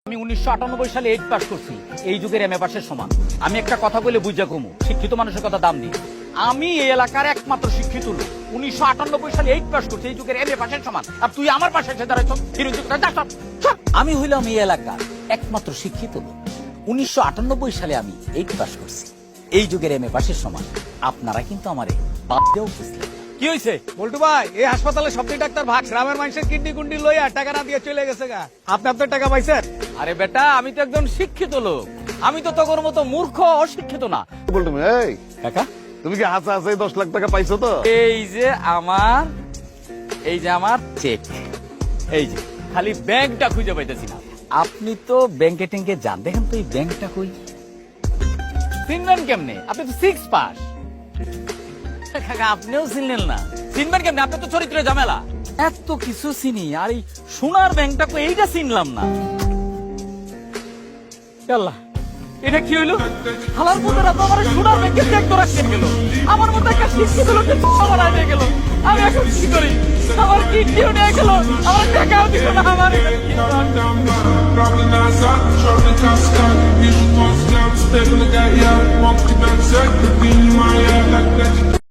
আমি 1998 সালে 8 পাস করছি, এই যুগের এমএ পাসের সমান। আমি একটা কথা বলে বুঝা কমু, শিক্ষিত মানুষের কথা দাম দিই। আমি এই এলাকার একমাত্র শিক্ষিত লোক, 1998 সালে 8 পাস করছি, এই যুগের এমএ পাসের সমান। আর তুই আমার পাশে এসে দাঁড়াইছ। আমি হইলাম এই এলাকার একমাত্র শিক্ষিত লোক, 1998 সালে আমি 8 পাস করছি, এই যুগের এমএ পাসের সমান। আপনারা কিন্তু আমারে বাদ দিয়েও বুঝলেন। কি হয়েছে বল্টু ভাই, এই হাসপাতালে সবচেয়ে ডাক্তার ভাগ গ্রামের মানুষের কিডনি কুন্ডি লইয়া টাকা না দিয়ে চলে গেছে গা। আপনি আপনার টাকা পাইছেন? আরে বেটা, আমি তো একজন শিক্ষিত লোক, আমি তো তোর মতো মূর্খ অশিক্ষিত না। বলতো এই কাকা, তুমি কি হাসা হাসা 10 লাখ টাকা পাইছো তো? এই যে আমার চেক, এই যে খালি ব্যাংকটা খুঁজে পাইতেছি না। আপনি তো ব্যাংকে ট্যাঙ্কে যান, দেখেন তো এই ব্যাংকটা কই। চিনবেন কেমনে? আপনি তো 6 পাস। কাকা, আপনিও চিনলেন না? চিনবেন কেমনে? আপনি তো চরিত্রের ঝামেলা। এত কিছু চিনি, আর এই সোনার ব্যাংকটা কই, এইটা চিনলাম না। আল্লাহ, এটা কি হইলো? হালার পুতেরা তো আমার সোনার ব্যাংকের চেক তো রাখতে গেল, আমার মতো একটা শিক্ষিত লোককে বানায় নিয়ে গেল। আমি এখন কি করি? আমার কিডনিও নিয়ে গেল, আমার টাকাও দিল না। আমার Traveling outside, traveling outside. You just want to step, step in the guy, yeah. Walk the back, set, the beat in my head like that.